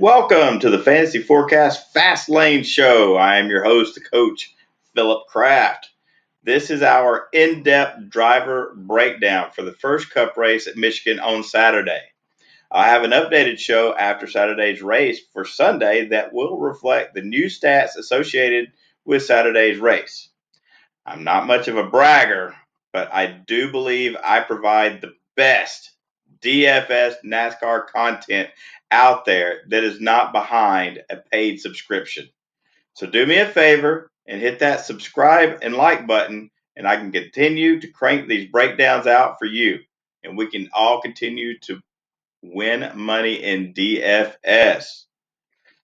Welcome to the Fantasy Forecast Fast Lane Show. I am your host, Coach Philip Kraft. This is our in-depth driver breakdown for the first Cup race at Michigan on Saturday. I have an updated show after Saturday's race for Sunday that will reflect the new stats associated with Saturday's race. I'm not much of a bragger, but I do believe I provide the best DFS NASCAR content out there that is not behind a paid subscription. So do me a favor and hit that subscribe and like button, and I can continue to crank these breakdowns out for you, and we can all continue to win money in DFS.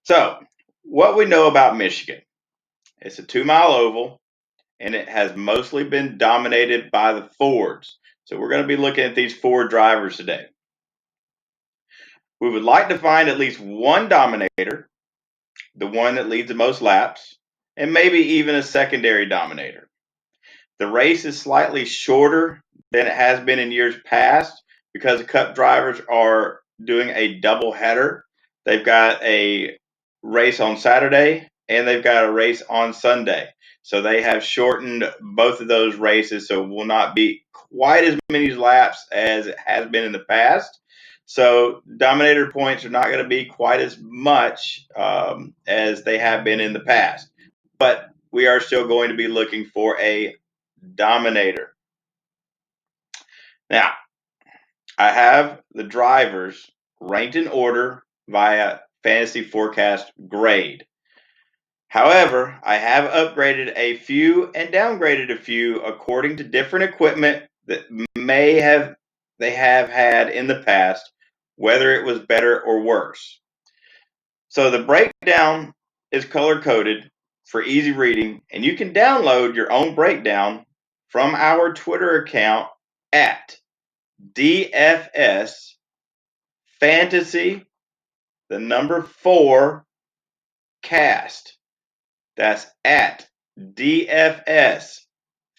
So, what we know about Michigan, it's a 2-mile oval, and it has mostly been dominated by the Fords. So we're going to be looking at these Ford drivers today. We would like to find at least one dominator, the one that leads the most laps, and maybe even a secondary dominator. The race is slightly shorter than it has been in years past because the Cup drivers are doing a double header. They've got a race on Saturday and they've got a race on Sunday. So they have shortened both of those races, so it will not be quite as many laps as it has been in the past. So dominator points are not going to be quite as much as they have been in the past. But we are still going to be looking for a dominator. Now, I have the drivers ranked in order via Fantasy Forecast grade. However, I have upgraded a few and downgraded a few according to different equipment that they have had in the past, whether it was better or worse. So the breakdown is color coded for easy reading, and you can download your own breakdown from our Twitter account at DFS Fantasy, the number 4 cast. That's at DFS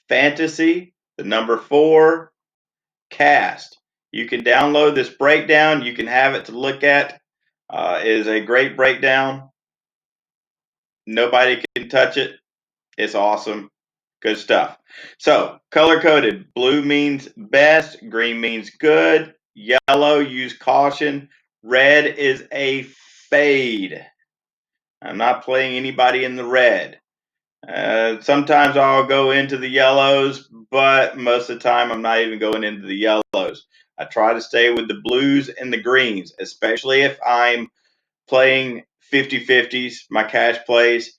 Fantasy, the number 4 cast. You can download this breakdown. You can have it to look at. It is a great breakdown. Nobody can touch it. It's awesome. Good stuff. So, color coded. Blue means best. Green means good. Yellow, use caution. Red is a fade. I'm not playing anybody in the red. Sometimes I'll go into the yellows, but most of the time I'm not even going into the yellows. I try to stay with the blues and the greens, especially if I'm playing 50-50s, my cash plays.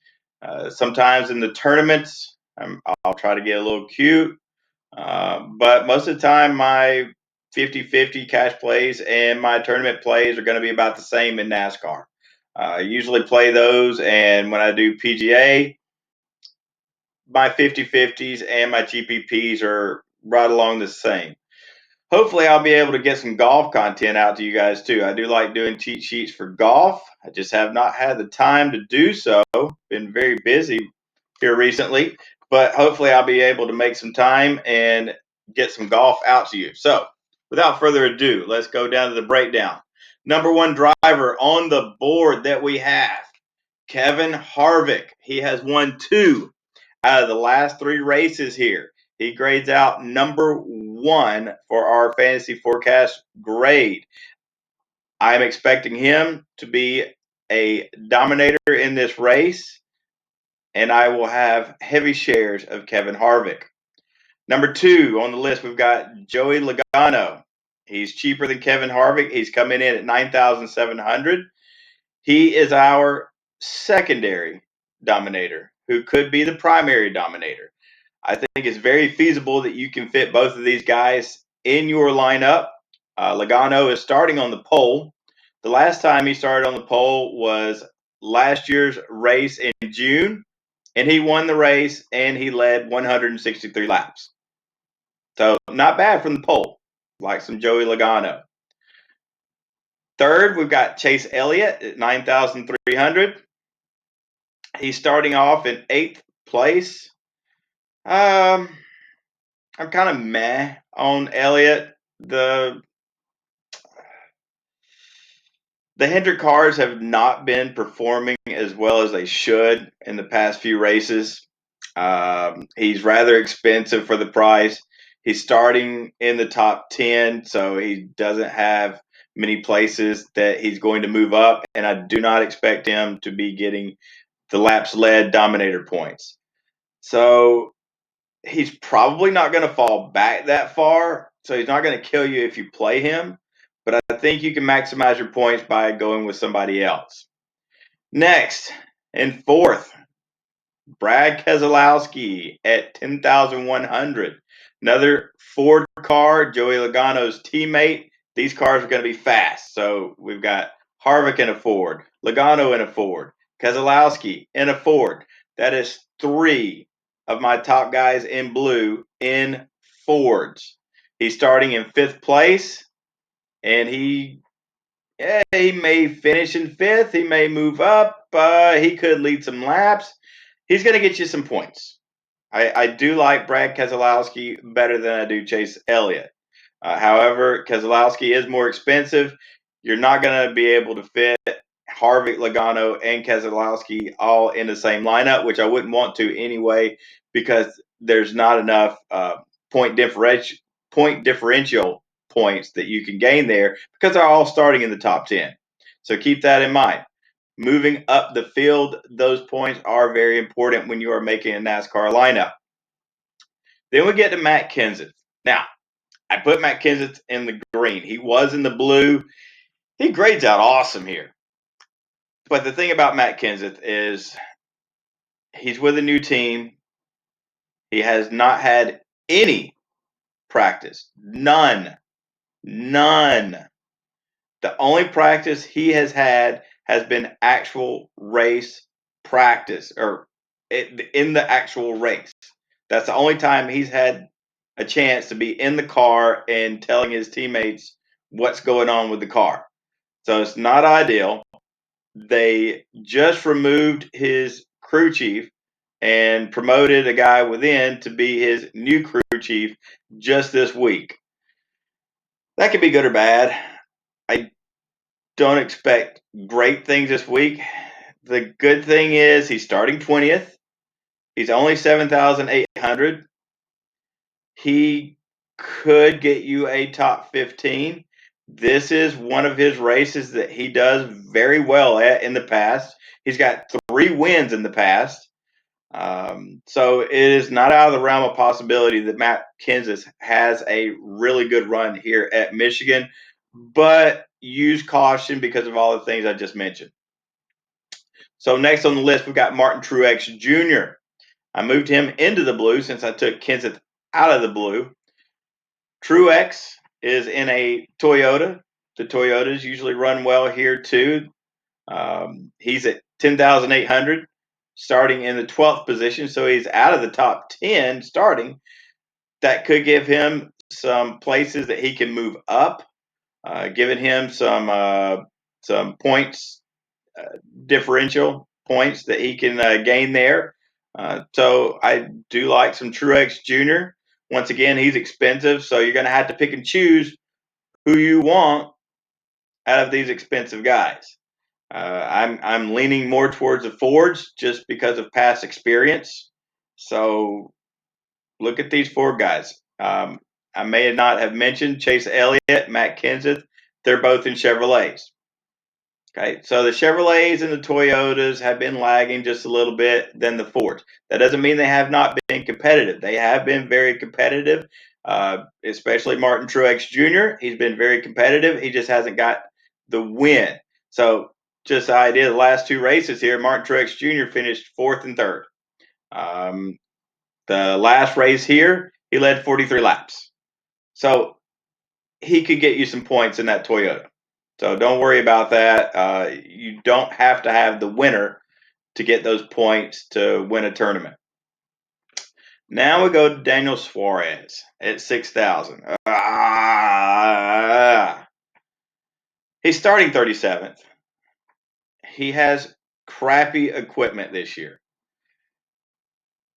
Sometimes in the tournaments, I'll try to get a little cute. But most of the time, my 50-50 cash plays and my tournament plays are going to be about the same in NASCAR. I usually play those, and when I do PGA, my 50-50s and my GPPs are right along the same. Hopefully, I'll be able to get some golf content out to you guys too. I do like doing cheat sheets for golf. I just have not had the time to do so. Been very busy here recently, but hopefully, I'll be able to make some time and get some golf out to you. So, without further ado, let's go down to the breakdown. Number 1 driver on the board that we have, Kevin Harvick. He has won 2 out of the last 3 races here. He grades out number 1 for our fantasy forecast grade. I'm expecting him to be a dominator in this race, and I will have heavy shares of Kevin Harvick. Number 2 on the list, we've got Joey Logano. He's cheaper than Kevin Harvick. He's coming in at $9,700. He is our secondary dominator who could be the primary dominator. I think it's very feasible that you can fit both of these guys in your lineup. Logano is starting on the pole. The last time he started on the pole was last year's race in June, and he won the race and he led 163 laps. So not bad from the pole, like some Joey Logano. Third, we've got Chase Elliott at 9,300. He's starting off in 8th place. I'm kind of meh on Elliott. The The Hendrick cars have not been performing as well as they should in the past few races. He's rather expensive for the price. He's starting in the top 10, so he doesn't have many places that he's going to move up, and I do not expect him to be getting the laps led dominator points. So he's probably not going to fall back that far. So he's not going to kill you if you play him. But I think you can maximize your points by going with somebody else. Next, in fourth, Brad Keselowski at 10,100. Another Ford car, Joey Logano's teammate. These cars are going to be fast. So we've got Harvick in a Ford, Logano in a Ford, Keselowski in a Ford. That is three of my top guys in blue in Fords. He's starting in fifth place, and he may finish in fifth. He may move up. He could lead some laps. He's going to get you some points. I do like Brad Keselowski better than I do Chase Elliott. However, Keselowski is more expensive. You're not going to be able to fit Harvick, Logano, and Keselowski all in the same lineup, which I wouldn't want to anyway, because there's not enough point differential points that you can gain there because they're all starting in the top 10. So keep that in mind. Moving up the field, those points are very important when you are making a NASCAR lineup. Then we get to Matt Kenseth. Now, I put Matt Kenseth in the green. He was in the blue. He grades out awesome here. But the thing about Matt Kenseth is he's with a new team. He has not had any practice. None. None. The only practice he has had has been actual race practice or in the actual race. That's the only time he's had a chance to be in the car and telling his teammates what's going on with the car. So it's not ideal. They just removed his crew chief and promoted a guy within to be his new crew chief just this week. That could be good or bad. I don't expect great things this week. The good thing is he's starting 20th. He's only 7,800. He could get you a top 15. This is one of his races that he does very well at in the past. He's got 3 wins in the past. So it is not out of the realm of possibility that Matt Kenseth has a really good run here at Michigan, but use caution because of all the things I just mentioned. So next on the list, we've got Martin Truex Jr. I moved him into the blue since I took Kenseth out of the blue. Truex is in a Toyota. The Toyotas usually run well here too. He's at 10,800, starting in the 12th position, so he's out of the top 10 starting. That could give him some places that he can move up, giving him some points differential points that he can gain there. So I do like some Truex Jr. Once again, he's expensive, so you're going to have to pick and choose who you want out of these expensive guys. I'm leaning more towards the Fords just because of past experience. So look at these 4 guys. I may not have mentioned Chase Elliott, Matt Kenseth. They're both in Chevrolets. Okay, so the Chevrolets and the Toyotas have been lagging just a little bit than the Fords. That doesn't mean they have not been competitive. They have been very competitive, especially Martin Truex Jr. He's been very competitive. He just hasn't got the win. So just the idea of the last 2 races here, Martin Truex Jr. finished 4th and 3rd. The last race here, he led 43 laps. So he could get you some points in that Toyota. So don't worry about that. You don't have to have the winner to get those points to win a tournament. Now we go to Daniel Suarez at 6,000. He's starting 37th. He has crappy equipment this year.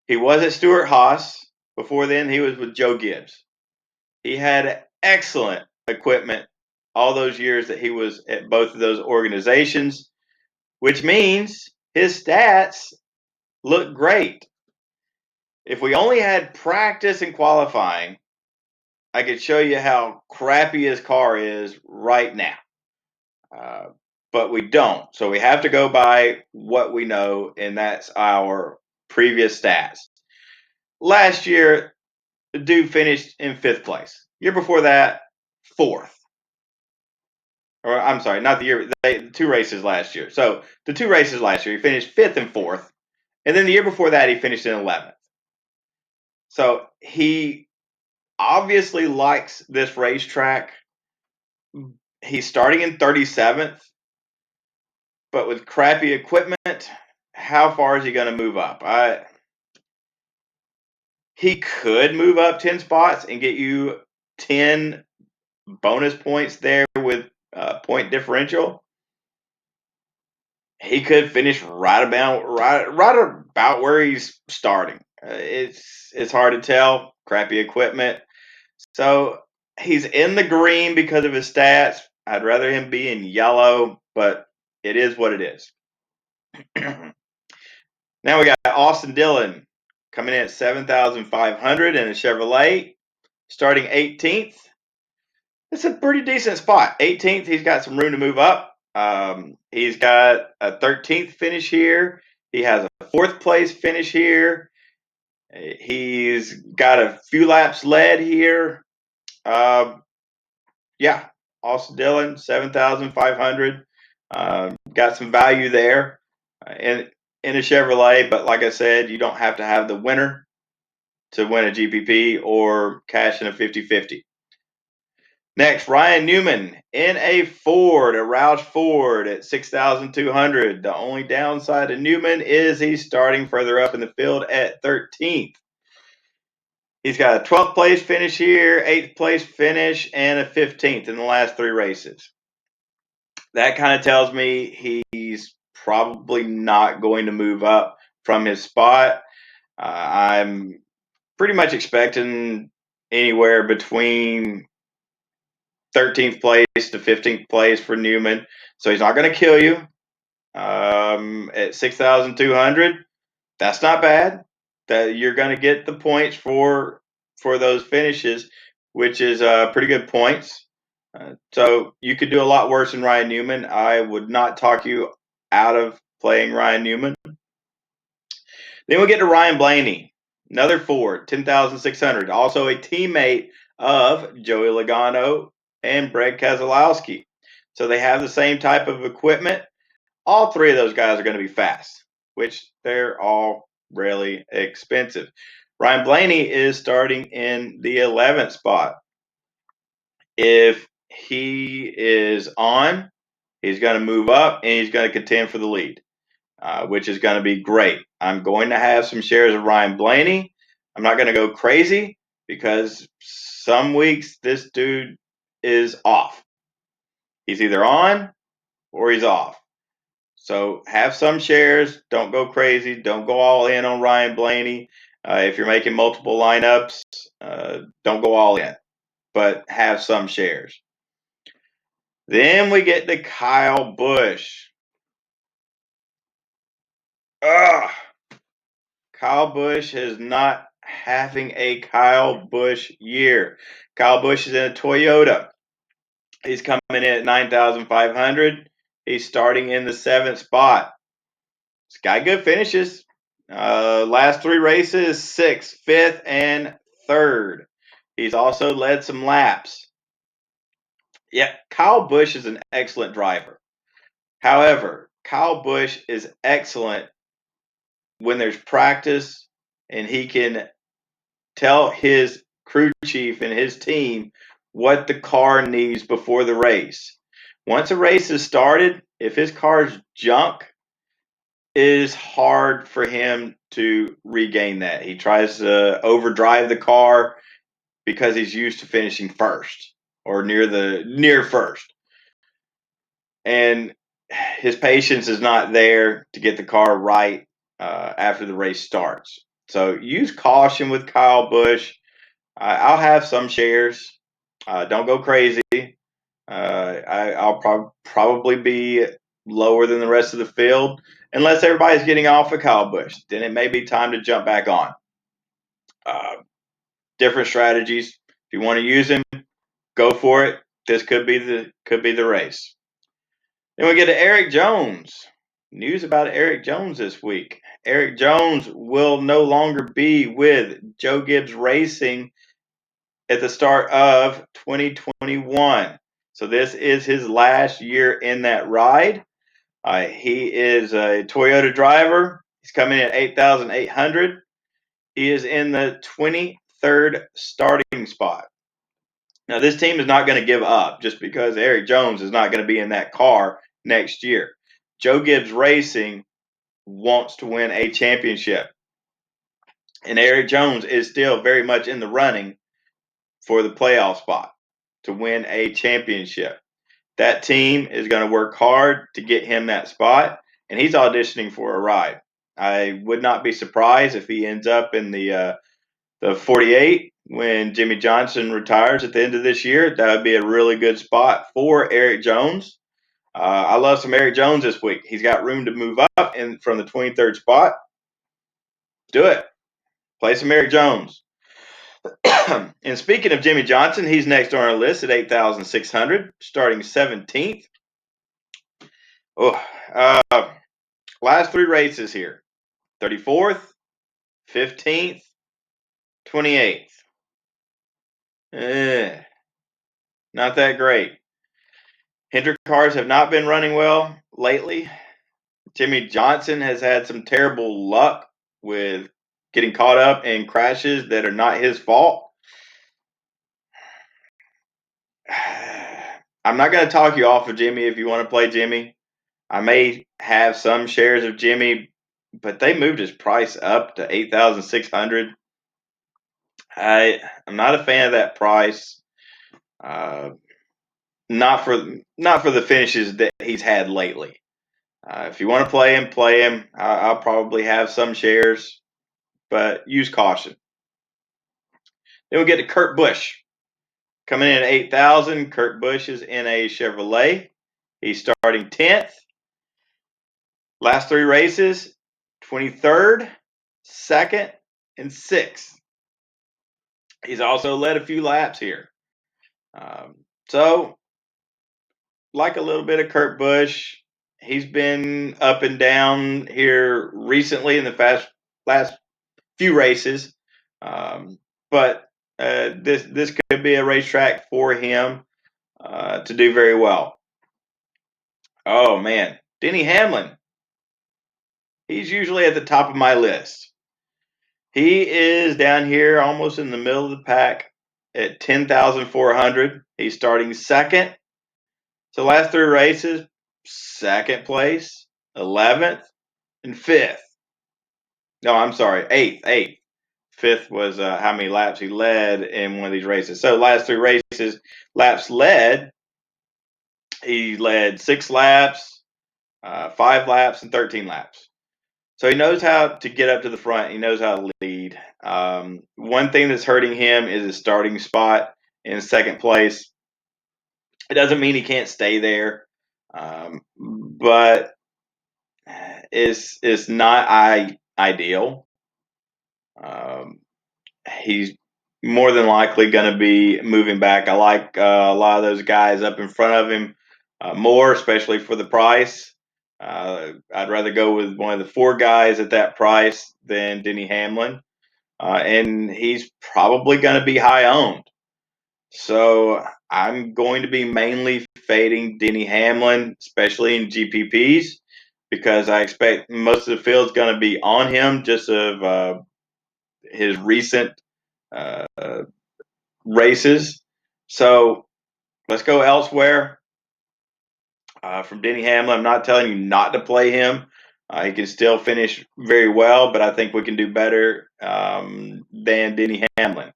He was at Stewart-Haas. Before then, he was with Joe Gibbs. He had excellent equipment all those years that he was at both of those organizations, which means his stats look great. If we only had practice and qualifying, I could show you how crappy his car is right now. Uh, but we don't. So we have to go by what we know, and that's our previous stats. Last year, the dude finished in 5th place. Year before that, 4th. Or I'm sorry, not the year. The 2 races last year. So the 2 races last year, he finished 5th and 4th. And then the year before that, he finished in 11th. So he obviously likes this racetrack. He's starting in 37th, but with crappy equipment, how far is he going to move up? He could move up 10 spots and get you 10 bonus points there with point differential. He could finish right about where he's starting. It's hard to tell. Crappy equipment. So he's in the green because of his stats. I'd rather him be in yellow, but it is what it is. Now we got Austin Dillon coming in at 7,500 in a Chevrolet, starting 18th. It's a pretty decent spot. 18th, he's got some room to move up. He's got a 13th finish here. He has a 4th place finish here. He's got a few laps led here. Yeah, Austin Dillon, 7,500. Got some value there in a Chevrolet, but like I said, you don't have to have the winner to win a GPP or cash in a 50-50. Next, Ryan Newman in a Ford, a Roush Ford at 6,200. The only downside to Newman is he's starting further up in the field at 13th. He's got a 12th place finish here, 8th place finish, and a 15th in the last 3 races. That kind of tells me he's probably not going to move up from his spot. I'm pretty much expecting anywhere between 13th place to 15th place for Newman. So he's not going to kill you at 6,200. That's not bad. That you're going to get the points for those finishes, which is pretty good points. So you could do a lot worse than Ryan Newman. I would not talk you out of playing Ryan Newman. Then we get to Ryan Blaney, another Ford, 10,600. Also a teammate of Joey Logano and Brad Keselowski. So they have the same type of equipment. All 3 of those guys are going to be fast, which they're all really expensive. Ryan Blaney is starting in the 11th spot. If he is on, he's going to move up and he's going to contend for the lead, which is going to be great. I'm going to have some shares of Ryan Blaney. I'm not going to go crazy because some weeks this dude is off. He's either on or he's off. So have some shares. Don't go crazy. Don't go all in on Ryan Blaney. If you're making multiple lineups, don't go all in, but have some shares. Then we get to Kyle Busch. Ugh. Kyle Busch is not having a Kyle Busch year. Kyle Busch is in a Toyota. He's coming in at 9,500. He's starting in the 7th spot. He's got good finishes. Last 3 races, 6th, 5th, and 3rd. He's also led some laps. Yeah, Kyle Busch is an excellent driver. However, Kyle Busch is excellent when there's practice and he can tell his crew chief and his team what the car needs before the race. Once a race is started, if his car's junk, it is hard for him to regain that. He tries to overdrive the car because he's used to finishing first or near first. And his patience is not there to get the car right after the race starts. So use caution with Kyle Busch. I'll have some shares. Don't go crazy. I'll probably be lower than the rest of the field unless everybody's getting off of Kyle Busch. Then it may be time to jump back on. Uh, Different strategies. If you want to use him, go for it. This could be the race. Then we get to Eric Jones. News about Eric Jones this week. Eric Jones will no longer be with Joe Gibbs Racing at the start of 2021. So this is his last year in that ride. He is a Toyota driver. He's coming in at 8,800. He is in the 23rd starting spot. Now, this team is not going to give up just because Eric Jones is not going to be in that car next year. Joe Gibbs Racing wants to win a championship, and Eric Jones is still very much in the running for the playoff spot to win a championship. That team is going to work hard to get him that spot, and he's auditioning for a ride. I would not be surprised if he ends up in the 48 when Jimmy Johnson retires at the end of this year. That would be a really good spot for Eric Jones. I love some Eric Jones this week. He's got room to move up from the 23rd spot. Do it. Play some Eric Jones. And speaking of Jimmy Johnson, he's next on our list at 8,600, starting 17th. Oh, last three races here: 34th, 15th, 28th. Not that great. Hendrick cars have not been running well lately. Jimmy Johnson has had some terrible luck with getting caught up in crashes that are not his fault. I'm not going to talk you off of Jimmy if you want to play Jimmy. I may have some shares of Jimmy, but they moved his price up to 8,600. I'm not a fan of that price. Uh, not for the finishes that he's had lately. If you want to play him, play him. I'll probably have some shares, but use caution. Then we get to Kurt Busch. Coming in at 8,000, Kurt Busch is in a Chevrolet. He's starting 10th. Last three races, 23rd, 2nd, and 6th. He's also led a few laps here. So, like a little bit of Kurt Busch, he's been up and down here recently in the last few races. But this could be a racetrack for him to do very well. Oh man, Denny Hamlin. He's usually at the top of my list. He is down here almost in the middle of the pack at 10,400. He's starting second. So last three races, second place, 11th, and 5th. No, I'm sorry, 8th. 5th was how many laps he led in one of these races. So last three races, laps led, he led 6 laps, 5 laps, and 13 laps. So he knows how to get up to the front. He knows how to lead. One thing that's hurting him is his starting spot in second place. It doesn't mean he can't stay there, but it's not ideal. Um, he's more than likely going to be moving back. I like a lot of those guys up in front of him more, especially for the price. I'd rather go with one of the 4 guys at that price than Denny Hamlin. And he's probably going to be high owned. So I'm going to be mainly fading Denny Hamlin, especially in GPPs, because I expect most of the field's going to be on him just of his recent uh, races. So let's go elsewhere. From Denny Hamlin, I'm not telling you not to play him. He can still finish very well, but I think we can do better than Denny Hamlin.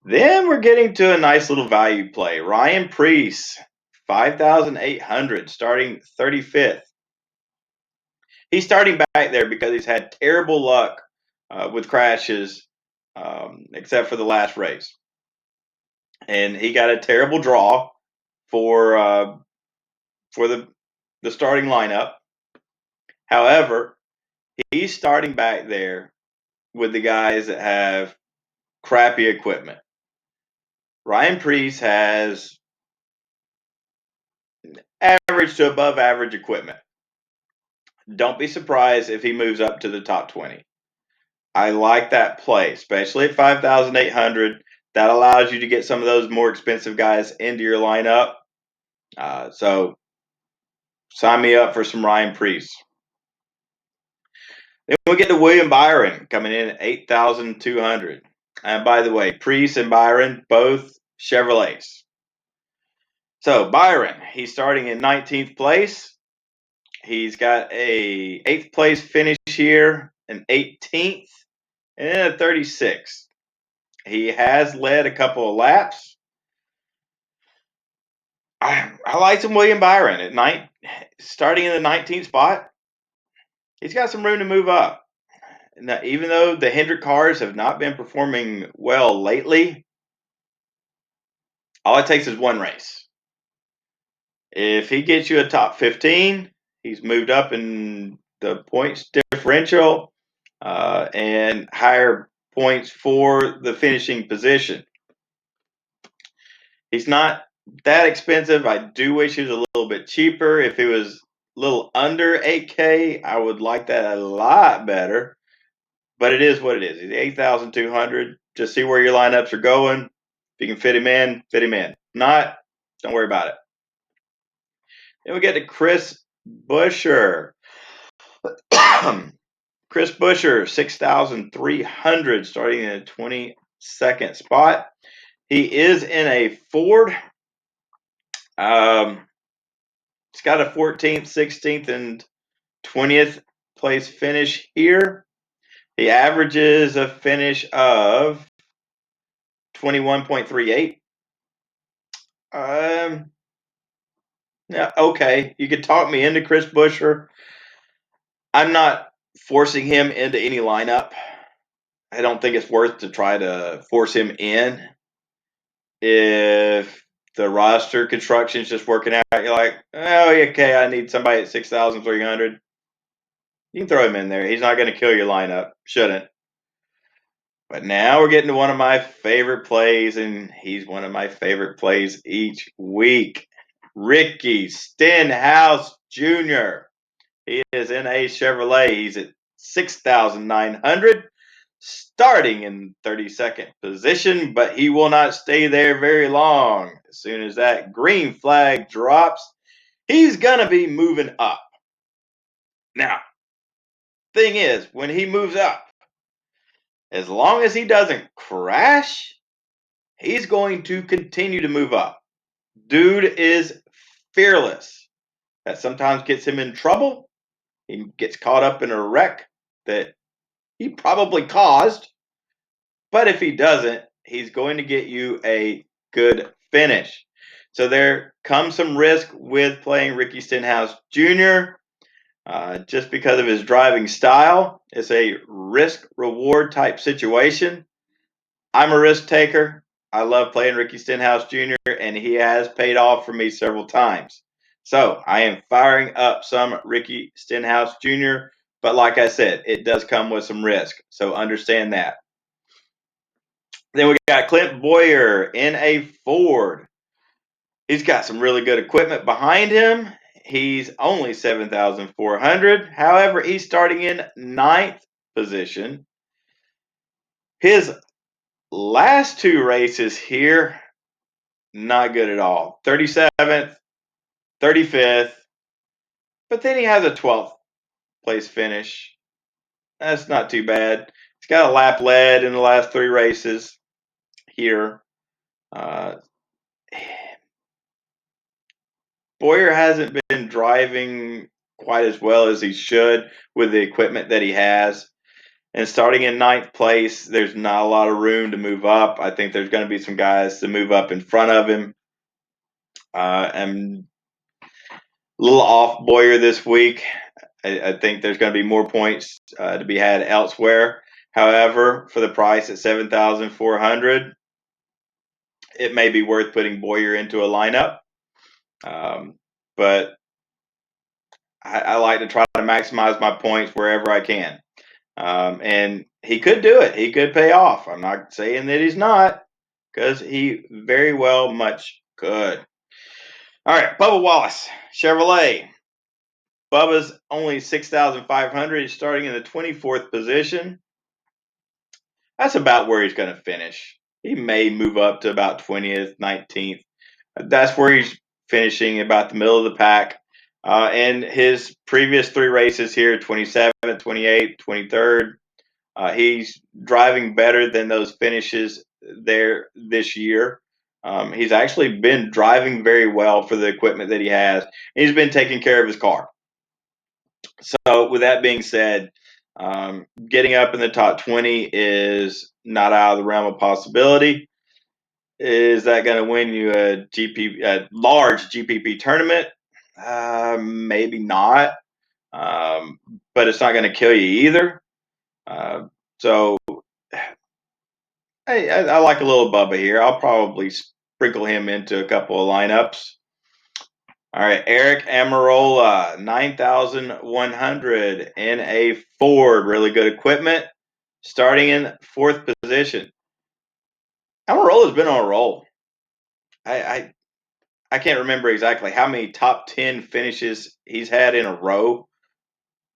Then we're getting to a nice little value play. Ryan Preece, 5,800, starting 35th. He's starting back there because he's had terrible luck with crashes, except for the last race. And he got a terrible draw for the starting lineup. However, he's starting back there with the guys that have crappy equipment. Ryan Preece has average to above average equipment. Don't be surprised if he moves up to the top 20. I like that play, especially at 5,800. That allows you to get some of those more expensive guys into your lineup. So sign me up for some Ryan Preece. Then we get to William Byron coming in at 8,200. And by the way, Preece and Byron, both Chevrolets. So Byron, he's starting in 19th place. He's got a 8th place finish here, an 18th, and then a 36th. He has led a couple of laps. I like some William Byron at starting in the 19th spot. He's got some room to move up. Now, even though the Hendrick cars have not been performing well lately, all it takes is one race. If he gets you a top 15, he's moved up in the points differential and higher points for the finishing position. He's not that expensive. I do wish he was a little bit cheaper. If he was a little under 8K, I would like that a lot better. But it is what it is. He's 8,200. Just see where your lineups are going. If you can fit him in, fit him in. If not, don't worry about it. Then we get to Chris Buescher. Chris Buescher, 6,300, starting in the 22nd spot. He is in a Ford. It's got a 14th, 16th, and 20th place finish here. He averages a finish of 21.38. Yeah, okay. You could talk me into Chris Buescher. I'm not forcing him into any lineup. I don't think it's worth to try to force him in. If the roster construction is just working out, you're like, oh, okay, I need somebody at 6,300. You can throw him in there. He's not going to kill your lineup. Shouldn't. But now we're getting to one of my favorite plays, and he's one of my favorite plays each week. Ricky Stenhouse Jr. He is in a Chevrolet. He's at 6,900, starting in 32nd position, but he will not stay there very long. As soon as that green flag drops, he's going to be moving up. Now, thing is, when he moves up, as long as he doesn't crash, he's going to continue to move up. Dude is fearless. That sometimes gets him in trouble. He gets caught up in a wreck that he probably caused. But if he doesn't, he's going to get you a good finish. So there comes some risk with playing Ricky Stenhouse Jr. Just because of his driving style. It's a risk-reward type situation. I'm a risk taker. I love playing Ricky Stenhouse Jr., and he has paid off for me several times. So I am firing up some Ricky Stenhouse Jr., but like I said, it does come with some risk. So understand that. Then we got Clint Boyer in a Ford. He's got some really good equipment behind him. He's only 7,400. However, he's starting in 9th position. His last two races here, not good at all. 37th, 35th, but then he has a 12th place finish. That's not too bad. He's got a lap led in the last three races here. Boyer hasn't been driving quite as well as he should with the equipment that he has. And starting in 9th place, there's not a lot of room to move up. I think there's going to be some guys to move up in front of him. I'm a little off Boyer this week. I think there's going to be more points to be had elsewhere. However, for the price at 7,400, it may be worth putting Boyer into a lineup. But I like to try to maximize my points wherever I can. And he could do it. He could pay off. I'm not saying that he's not, because he very well much could. All right, Bubba Wallace, Chevrolet. Bubba's only 6,500. He's starting in the 24th position. That's about where he's going to finish. He may move up to about 20th, 19th. That's where he's finishing, about the middle of the pack. And his previous three races here, 27th, 28th, 23rd, he's driving better than those finishes there this year. He's actually been driving very well for the equipment that he has. He's been taking care of his car. So, with that being said, getting up in the top 20 is not out of the realm of possibility. Is that going to win you a large GPP tournament? Maybe not, um, but it's not going to kill you either. So hey, I like a little Bubba here. I'll probably sprinkle him into a couple of lineups. All right, Eric Amarola, 9,100 in a Ford. Really good equipment. Starting in fourth position. Amarola's been on a roll. I I can't remember exactly how many top 10 finishes he's had in a row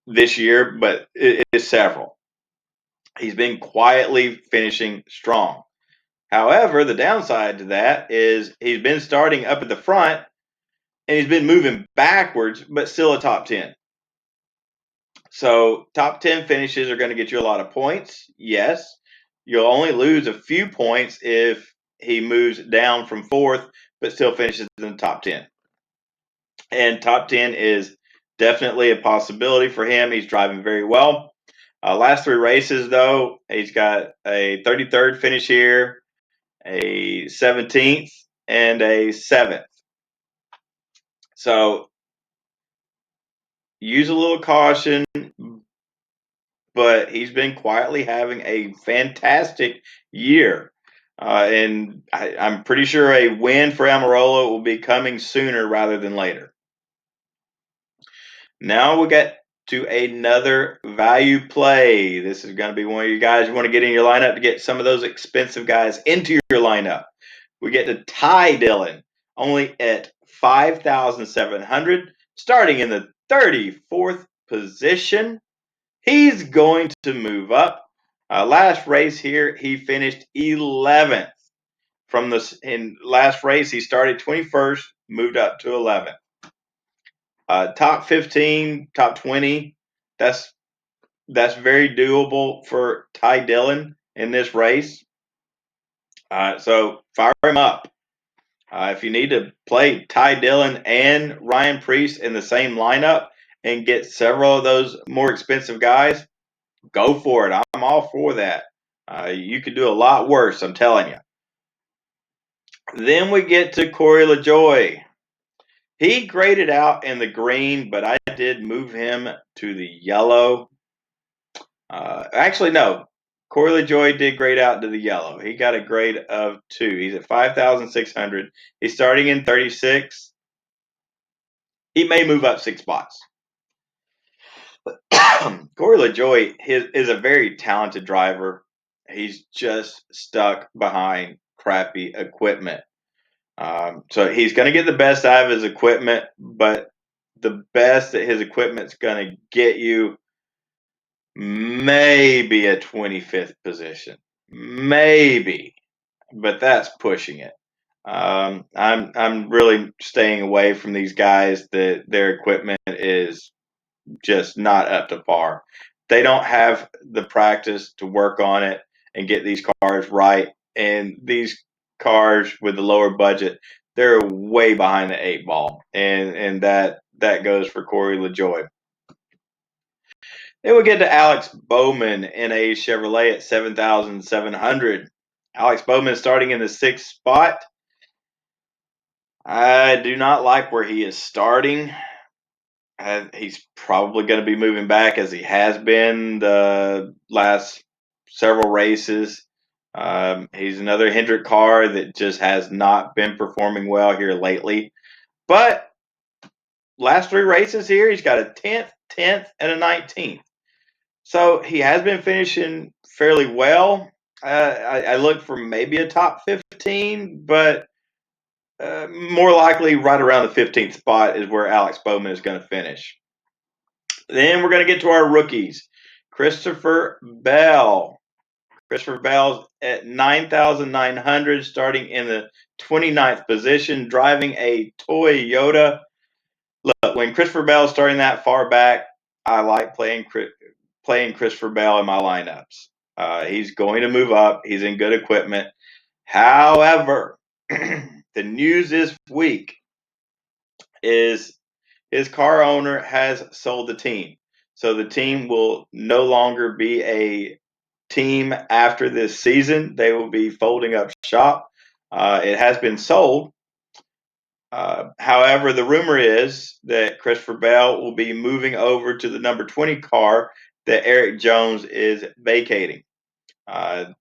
this year, but it is several. He's been quietly finishing strong. However, the downside to that is he's been starting up at the front and he's been moving backwards, but still a top 10. So, top 10 finishes are going to get you a lot of points. Yes. You'll only lose a few points if he moves down from fourth, but still finishes in the top 10. And top 10 is definitely a possibility for him. He's driving very well. Last three races, though, he's got a 33rd finish here, a 17th, and a 7th. So use a little caution, but he's been quietly having a fantastic year. And I'm pretty sure a win for Amarola will be coming sooner rather than later. Now we get to another value play. This is going to be one of you guys you want to get in your lineup to get some of those expensive guys into your lineup. We get to Ty Dillon, only at 5,700, starting in the 34th position. He's going to move up. Last race here, he finished 11th. From this in last race, he started 21st, moved up to 11th. Top 15, top 20. That's very doable for Ty Dillon in this race. So fire him up. If you need to play Ty Dillon and Ryan Preece in the same lineup and get several of those more expensive guys, go for it. I'm all for that. You could do a lot worse, I'm telling you. Then we get to Corey LaJoy. He graded out in the green, but I did move him to the yellow. Actually, no. Corey LaJoy did grade out to the yellow. He got a grade of 2. He's at 5,600. He's starting in 36. He may move up 6 spots. Corey LaJoy is a very talented driver. He's just stuck behind crappy equipment. So he's going to get the best out of his equipment, but the best that his equipment's going to get you maybe a 25th position, maybe, but that's pushing it. I'm really staying away from these guys that their equipment is just not up to par. They don't have the practice to work on it and get these cars right. And these cars with the lower budget, they're way behind the 8 ball. And that goes for Corey LaJoy. Then we get to Alex Bowman in a Chevrolet at 7,700. Alex Bowman starting in the 6th spot. I do not like where he is starting. He's probably going to be moving back as he has been the last several races. He's another Hendrick car that just has not been performing well here lately. But last 3 races here, he's got a 10th, and a 19th. So he has been finishing fairly well. I look for maybe a top 15, but more likely right around the 15th spot is where Alex Bowman is going to finish. Then we're going to get to our rookies. Christopher Bell. Christopher Bell's at 9,900, starting in the 29th position, driving a Toyota. Look, when Christopher Bell's starting that far back, I like playing Christopher Bell in my lineups. He's going to move up. He's in good equipment. However, the news this week is his car owner has sold the team. So the team will no longer be a team after this season. They will be folding up shop. It has been sold. However, the rumor is that Christopher Bell will be moving over to the number 20 car that Eric Jones is vacating.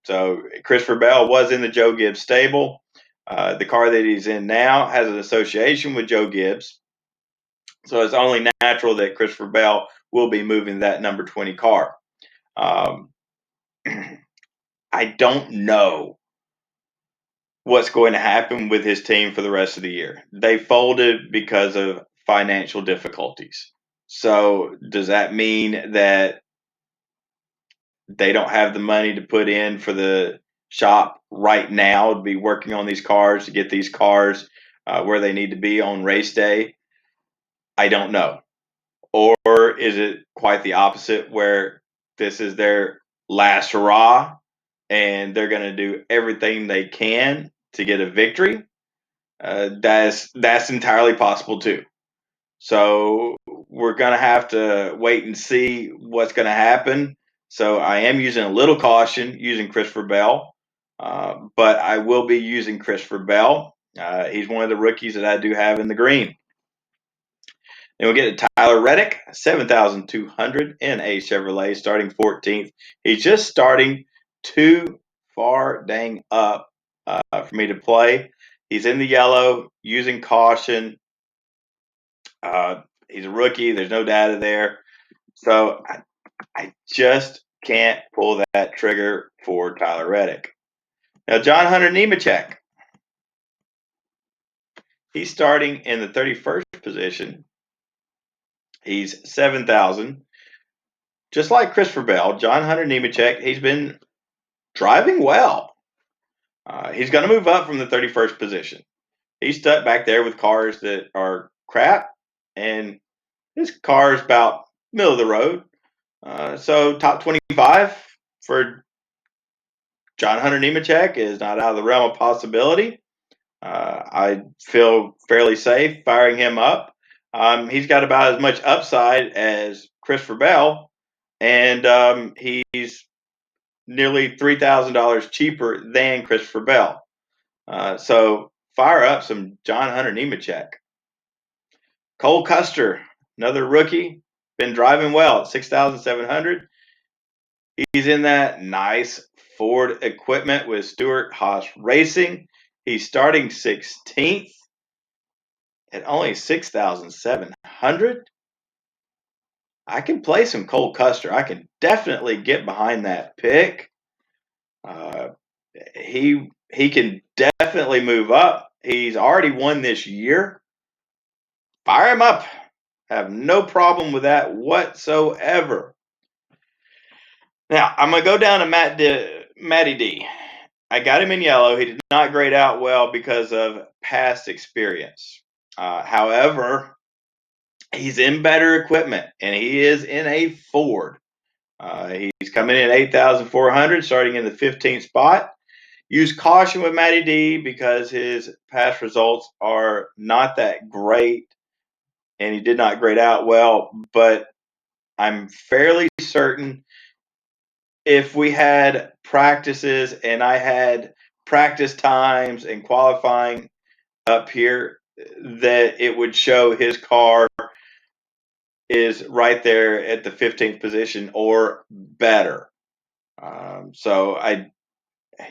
So Christopher Bell was in the Joe Gibbs stable. The car that he's in now has an association with Joe Gibbs. So it's only natural that Christopher Bell will be moving that number 20 car. I don't know what's going to happen with his team for the rest of the year. They folded because of financial difficulties. So does that mean that they don't have the money to put in for the shop right now to be working on these cars, to get these cars where they need to be on race day? I don't know. Or is it quite the opposite, where this is their last hurrah and they're going to do everything they can to get a victory? That's entirely possible too. So we're going to have to wait and see what's going to happen. So I am using a little caution using Christopher Bell, but I will be using Christopher Bell. He's one of the rookies that I do have in the green. Then we'll get to Tyler Reddick, 7,200 in a Chevrolet, starting 14th. He's just starting too far dang up for me to play. He's in the yellow, using caution. He's a rookie. There's no data there. So I just can't pull that trigger for Tyler Reddick. Now, John Hunter Nemechek. He's starting in the 31st position. He's 7,000. Just like Christopher Bell, John Hunter Nemechek, he's been driving well. He's going to move up from the 31st position. He's stuck back there with cars that are crap, and his car is about middle of the road. So top 25 for John Hunter Nemechek is not out of the realm of possibility. I feel fairly safe firing him up. He's got about as much upside as Christopher Bell, and he's nearly $3,000 cheaper than Christopher Bell. So fire up some John Hunter Nemechek. Cole Custer, another rookie, been driving well at 6,700. He's in that nice Ford equipment with Stewart Haas Racing. He's starting 16th at only 6,700. I can play some Cole Custer. I can definitely get behind that pick. Uh, he can definitely move up. He's already won this year. Fire him up. Have no problem with that whatsoever. Now, I'm going to go down to Matty D. I got him in yellow. He did not grade out well because of past experience. However, he's in better equipment, and he is in a Ford. He's coming in at 8,400, starting in the 15th spot. Use caution with Matty D because his past results are not that great, and he did not grade out well. But I'm fairly certain if we had practices and I had practice times and qualifying up here, that it would show his car is right there at the 15th position or better. So I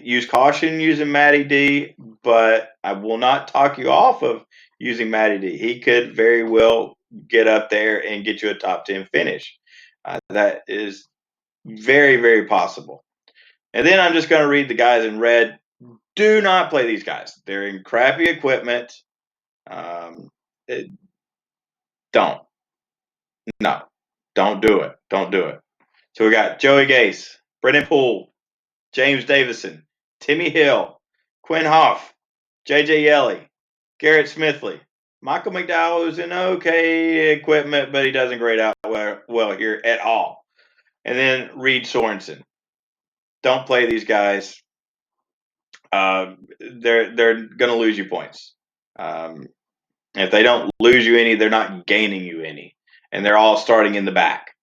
use caution using Matty D, but I will not talk you off of using Matty D. He could very well get up there and get you a top 10 finish. That is very, very possible. And then I'm just going to read the guys in red. Do not play these guys. They're in crappy equipment. Um, don't. No. Don't do it. Don't do it. So we got Joey Gase, Brennan Poole, James Davison, Timmy Hill, Quinn Hoff, J.J. Yelly, Garrett Smithley, Michael McDowell, who's in okay equipment, but he doesn't grade out well here at all. And then Reed Sorensen. Don't play these guys. They're going to lose you points. If they don't lose you any, they're not gaining you any, and they're all starting in the back.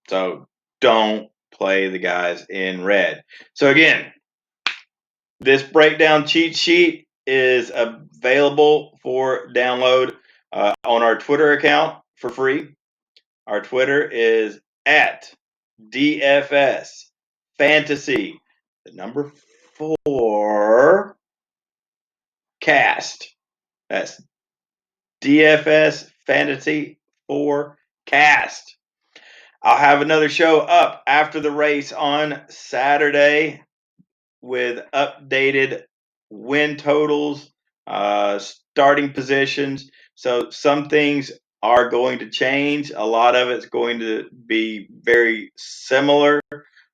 So don't play the guys in red. So again, this breakdown cheat sheet is available for download on our Twitter account for free. Our Twitter is at DFS Fantasy, the number 4 cast. That's DFS Fantasy 4 cast. I'll have another show up after the race on Saturday with updated win totals, starting positions. So some things are going to change. A lot of it's going to be very similar,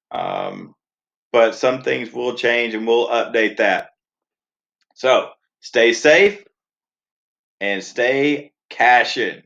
but some things will change, and we'll update that. So stay safe and stay cashing.